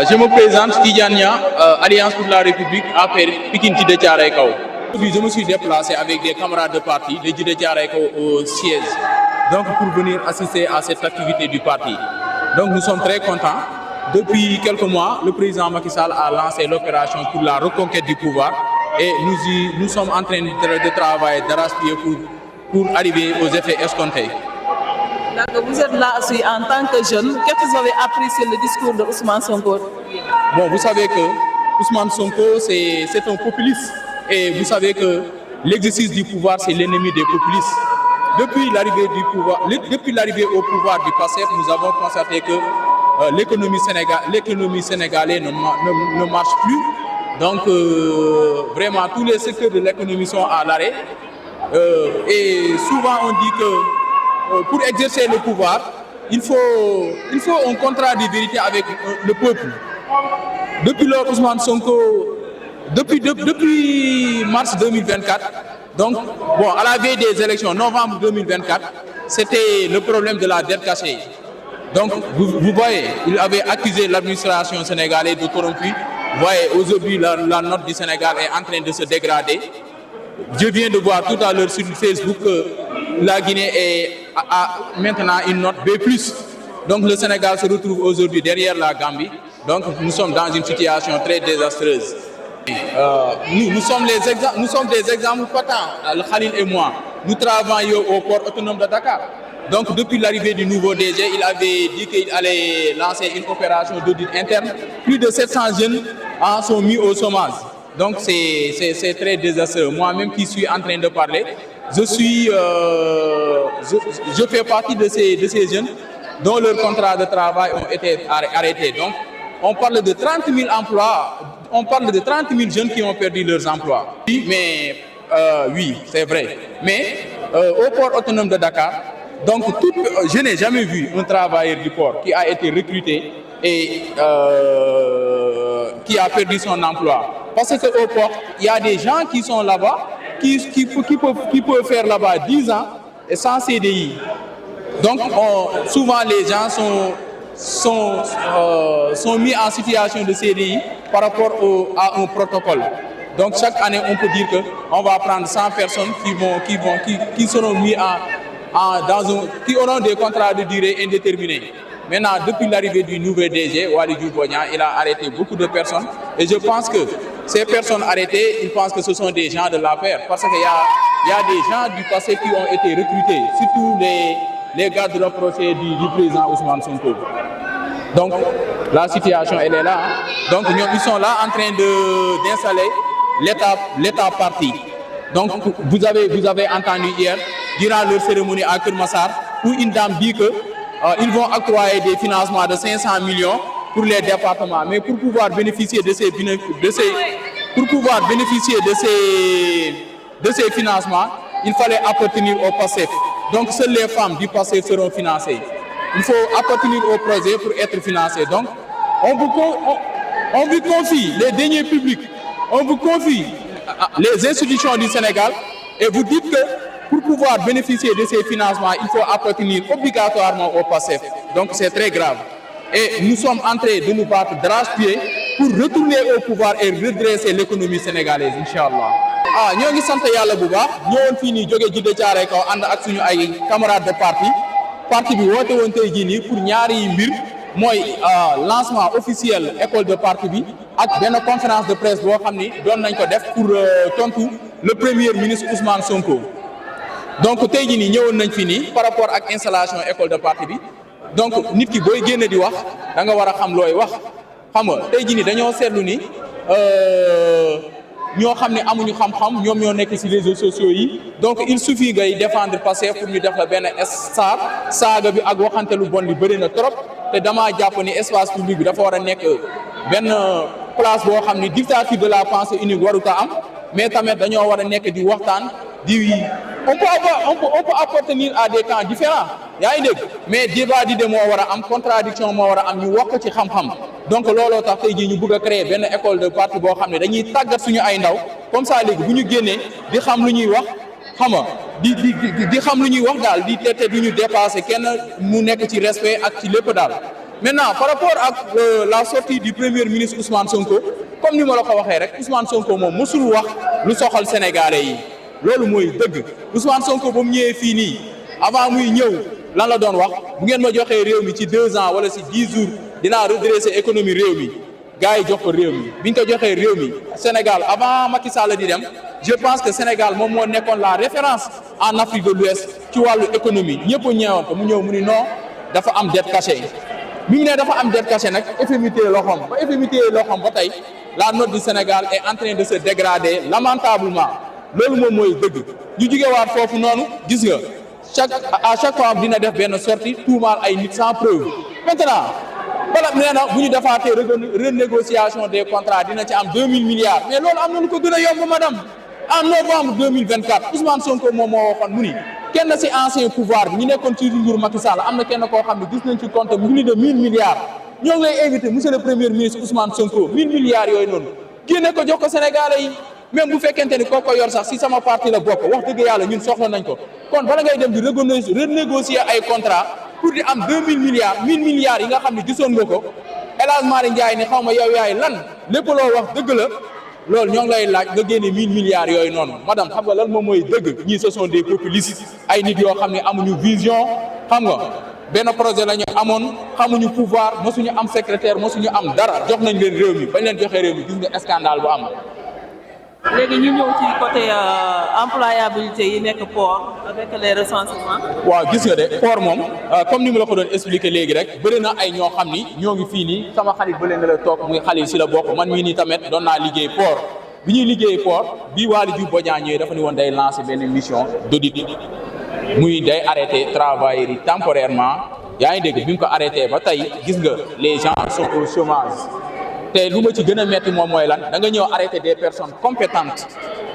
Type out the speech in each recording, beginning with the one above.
Je me présente Tidjania, Alliance pour la République, APR Pikine Djiddah Thiaroye Kao. Aujourd'hui, je me suis déplacé avec des camarades de parti de Djiddah Thiaroye Kao au siège, donc pour venir assister à cette activité du parti. Donc nous sommes très contents. Depuis quelques mois, le président Macky Sall a lancé l'opération pour la reconquête du pouvoir et nous sommes en train de travailler d'arrache-pied pour arriver aux effets escomptés. Donc vous êtes là aussi en tant que jeune. Qu'est-ce que vous avez apprécié le discours de Ousmane Sonko? Bon, vous savez que Ousmane Sonko, c'est un populiste. Et vous savez que l'exercice du pouvoir, c'est l'ennemi des populistes. Depuis l'arrivée au pouvoir du PASTEF, nous avons constaté que l'économie sénégalaise ne marche plus. Donc, vraiment, tous les secteurs de l'économie sont à l'arrêt. Et souvent, on dit que pour exercer le pouvoir, il faut un contrat de vérité avec le peuple. Depuis Ousmane Sonko, depuis mars 2024, donc, bon, à la veille des élections, novembre 2024, c'était le problème de la dette cachée. Donc, vous voyez, il avait accusé l'administration sénégalaise de corrompu. Vous voyez, aujourd'hui, la note du Sénégal est en train de se dégrader. Je viens de voir tout à l'heure sur Facebook que la Guinée a maintenant une note B+. Donc, le Sénégal se retrouve aujourd'hui derrière la Gambie. Donc, nous sommes dans une situation très désastreuse. Nous sommes des exemples patents, Khalil et moi. Nous travaillons au port autonome de Dakar. Donc, depuis l'arrivée du nouveau DG, il avait dit qu'il allait lancer une opération d'audit interne. Plus de 700 jeunes sont mis au chômage. Donc, c'est très désastreux. Moi-même qui suis en train de parler, je fais partie de ces jeunes dont leurs contrats de travail ont été arrêtés. Donc, on parle de 30 000 emplois. On parle de 30 000 jeunes qui ont perdu leurs emplois. Oui, mais oui, c'est vrai. Mais au port autonome de Dakar, donc je n'ai jamais vu un travailleur du port qui a été recruté et qui a perdu son emploi. Parce qu'au port, il y a des gens qui sont là-bas, qui peuvent faire là-bas 10 ans et sans CDI. Donc souvent les gens sont mis en situation de CDI par rapport à un protocole. Donc chaque année, on peut dire qu'on va prendre 100 personnes qui seront mis qui auront des contrats de durée indéterminée. Maintenant, depuis l'arrivée du nouveau DG, Waly Diouf Bodiang, il a arrêté beaucoup de personnes. Et je pense que ces personnes arrêtées, ils pensent que ce sont des gens de l'affaire. Parce qu'il y a des gens du passé qui ont été recrutés, surtout les gardes rapprochés du président Ousmane Sonko. Donc, la situation, elle est là. Donc, ils sont là en train d'installer l'État parti. Donc, vous avez entendu hier, durant leur cérémonie à Kermassar, où une dame dit qu'ils vont octroyer des financements de 500 millions pour les départements. Mais pour pouvoir bénéficier de ces financements, il fallait appartenir au PASTEF. Donc, seules les femmes du PASTEF seront financées. Il faut appartenir au projet pour être financé. Donc, on vous confie les deniers publics, on vous confie les institutions du Sénégal et vous dites que pour pouvoir bénéficier de ces financements, il faut appartenir obligatoirement au PASTEF. Donc, c'est très grave. Et nous sommes en train de nous battre d'arrache-pied pour retourner au pouvoir et redresser l'économie sénégalaise, Inch'Allah. Nous ngi sant Yàlla bu baax ñëwoon fii nii jóge Djiddah Thiaroye Kao ànd ak suñu ay camarades de parti bi woote woon tey jii nii pour ñaari mbir mooy lancement officiel école de parti bi ak benn conférence de presse boo xam ni doon nañ ko def pour tontu le premier ministre Ousmane Sonko. Donc tey jii nii ñëwoon nañ fi nii par rapport ak installation école de parti bi donc nit ki booy génne di wax da nga war a xam looy wax xam nga tey jii nii dañoo seetlu ni ñoo xam ne amuñu xam-xam ñoom ñoo nekk ci réseaux sociaux yi donc il suffit ngay défendre Pastef pour ñu def la benn saaga bi ak waxante lu bon li bëri na trop te damaa jàpp ni espace public bi dafa war a nekk benn place boo xam ni dictature de la pensée unique warut a am mais tamit dañoo war a nekk di waxtaan on peut appartenir à des camps différents yaa ngi dégg mais débat di moo war a am contradiction moo war a am ñu wax ko ci xam-xam donc looloo tax tey jii ñu bëgg a créer benn école de parti boo xam ne dañuy tàggat suñu ay ndaw comme ça léegi bu ñu génnee di xam lu ñuy wax xam nga di xam lu ñuy wax daal di te du ñu dépasser kenn mu nekk ci respect ak ci lépp daal Maintenant par rapport à la sortie du premier ministre Ousmane Sonko comme ni ma la ko waxee rek Ousmane Sonko moom mësul wax lu soxal sénégalais yi loolu mooy dëgg Ousmane Sonko ba mu ñëwee fii nii avant muy ñëw lan la doon wax bu ngeen ma joxee réew mi ci 2 ans wala ci 10 jours dinaa redresser économie réew mi gars yi jox ko réew mi biñ ko joxee réew mi Sénégal avant Macky Sall di dem je pense que Sénégal moom moo nekkoon la référence en Afrique de l'Ouest ci wàllu économie ñëpp a ñëwoon ko mu ñëw mu ni non dafa am dette cachée bi mu ne dafa am dette cachée nag FMI téye loxoom ba FMI téye loxoom ba tey la note du Sénégal est en train de se dégrader lamentablement loolu moom mooy dëgg ñu jugewaat foofu noonu gis nga à chaque fois dina def benn sortie tuumaal ay nit sans preuve maintenant bala nee na bu ñu defaatee renégociation des contrats dina ci am 2000 milliards mais loolu am na lu ko gën a yomb madame en novembre 2024 Ousmane Sonko moom moo waxoon mu ni kenn ci ancien pouvoir bi ñu nekkoon ci nguuru Macky Sall am na kenn koo xam ne gis nañ ci compte plus de 1000 milliards ñoo ngi lay invité monsieur le premier ministre Ousmane Sonko 1000 milliards yooyu noonu génne ko jox ko Sénégalais yi même bu fekkente ni koo ko yor sax si sama parti la bokk wax dëgg yàlla ñun soxla nañ ko kon bala ngay dem di renégocier ay contrat pour di am 2000 milliards 1000 milliards yi nga xam ne gisoon nga ko El Hadj Malick Ndiaye ni xaw ma yow yaay lan lépp loo wax dëgg la loolu ñoo ngi lay laaj nga génne 1000 milliards yooyu noonu madame xam nga lan moom mooy dëgg ñii ce sont des populistes ay nit yoo xam ne amuñu vision xam nga benn projet la ñu amoon xamuñu pouvoir mosuñu am secrétaire mosuñu am dara jox nañ leen réew mi bañ leen joxee réew mi gis nga scandale bu am. léegi ñu ñëw ci côté employabilité yi nekk port avec les recensements. waaw gis nga de port moom comme ni mu la ko doon expliquer léegi rek bëri na ay ñoo xam ni ñoo ngi fii nii sama xarit ba leen la toog muy xalit si la bokk man mii nii tamit doon naa liggéey port bi ñuy liggéey port bii Waly Diouf Bodiang ñëwee dafa ni woon day lancer benn mission d'audit muy day arrêter travailleurs yi temporairement yaa ngi dégg bi mu ko arrêté ba tey gis nga les gens sont au chômage. te lu ma ci gën a metti moom mooy lan da nga ñëw arrêter des personnes compétentes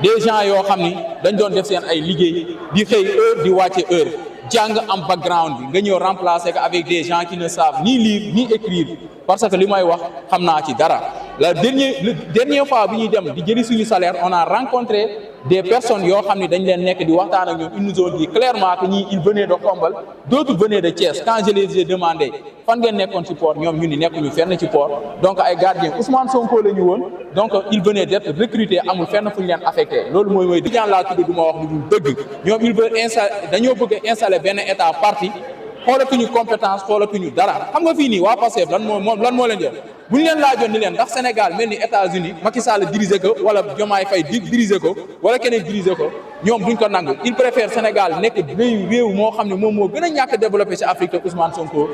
des gens yoo xam ni dañ doon def seen ay liggéey di xëy heure di wàcce heure jàng am background bi nga ñëw remplacer ko avec des gens qui ne savent ni lire ni écrire parce que li may wax xam naa ci dara la dernière fois bi ñuy dem di jëli suñu salaire on a rencontré des personnes yoo xam ne dañ leen nekk di waxtaan ak ñoom ils nous ont dit clairement que ñii ils venaient de Khombole d'autres venaient de Thiès quand je les ai demandé fan ngeen nekkoon ci port ñoom ñu ni nekkuñu fenn ci port donc ay gardiens Ousmane Sonko la ñu woon donc ils venaient d'être recrutés amul fenn fu ñu leen affecté loolu mooy di jaan laa tudd du ma wax lu dul dëgg ñoom ils veulent dañoo bëgg a installer benn état parti xoolatuñu compétence xoolatuñu dara xam nga fii nii waa Pastef lan moo leen jël bu ñu leen laajoon ni leen ndax Sénégal mel ni États-Unis Macky Sall diriger ko wala Diomaye Faye diriger ko wala keneen diriger ko ñoom duñ ko nangu il préfère Sénégal nekk réew moo xam ne moom moo gën a ñàkk développé ci Afrique te Ousmane Sonko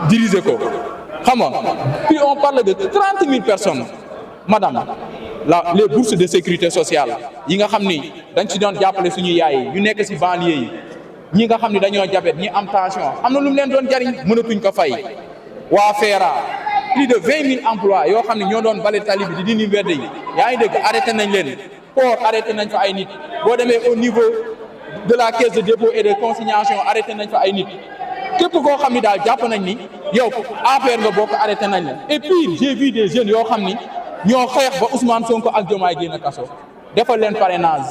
diriger ko xam nga puis on parle de 30 000 personnes madame les bourses de sécurité sociale yi nga xam ni dañ ci doon jàppale suñu yaay yi ñu nekk ci banlieue yi ñi nga xam ne dañoo diabète ñi am tension am na lu mu leen doon jariñ mënatuñ ko fay waa FERA plus de 20 000 emplois yoo xam ne ñoo doon bale tali bi di dindi mbedd yi yaa ngi dégg arrêté nañ leen port arrêté nañ fa ay nit boo demee au niveau de la caisse de dépôt et de consignation arrêté nañ fa ay nit képp koo xam ni daal jàpp nañ ni yow APR nga bokk arrêté nañ la et puis j'ai vu des jeunes yoo xam ni ñoo xeex ba Ousmane Sonko ak Diomaye génn kaso defal leen parrainage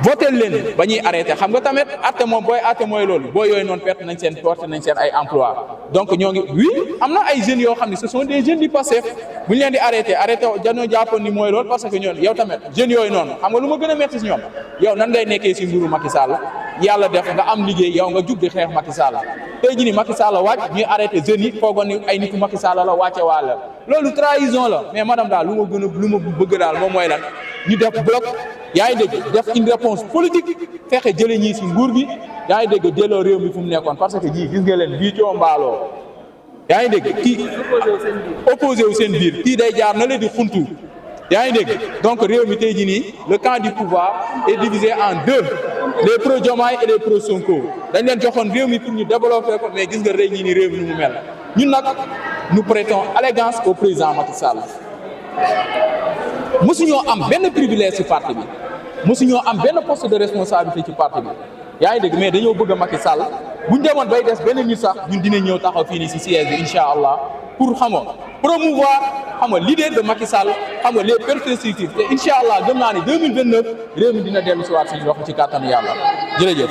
votel leen ba ñuy arrêté xam nga tamit atte moom booy atte mooy loolu boo yooyu noonu perte nañ seen ay emploi donc ñoo ngi oui am na ay jeunes yoo xam ne ce sont des jeunes du Pastef bu ñu leen di arrêté dañoo jàppoon ni mooy loolu parce que ñoon yow tamit jeunes yooyu noonu xam nga lu ma gën a metti si ñoom yow nan ngay nekkee si nguuru Macky Sall yàlla def nga am liggéey yow nga jug di xeex Macky Sall tey jii ni Macky Sall wàcc ñuy arrêté jeunes yi foogoon ni ay nitu Macky Sall la wàcce waala loolu trahison la mais madame daal lu ma bëgg daal moom mooy lan ñu def bloc yaa ngi dégg def une réponse politique fexe jële ñii si nguur gi yaa ngi dégg delloo réew mi fu mu nekkoon parce que ñii gis nga leen bii coo mbaaloo yaa ngi dégg kii opposé wu seen biir kii day jaar na leen di xuntu yaa ngi dégg donc réew mi tey jii nii le camp du pouvoir est divisé en deux les pro Diomaye et les pro Sonko dañ leen joxoon réew mi pour ñu développer ko mais gis nga rëy ñii nii réew mi nu mu mel ñun nag nous prêtons allégeance au président Macky Sall mosuñoo am benn privilège ci parti bi mosuñoo am benn poste de responsabilité ci parti bi yaa ngi dégg mais dañoo bëgg a Macky Sall buñ demoon bay des benn nit sax ñun dinañ ñëw taxaw fii nii ci siège bi incha allah pour xam nga promouvoir xam nga l'idée de Macky Sall xam nga les perspectives te incha allah gëm naa ne 2029 réew mi dina dellu si waat suñu loxo ci kàttanu yàlla jërëjëf.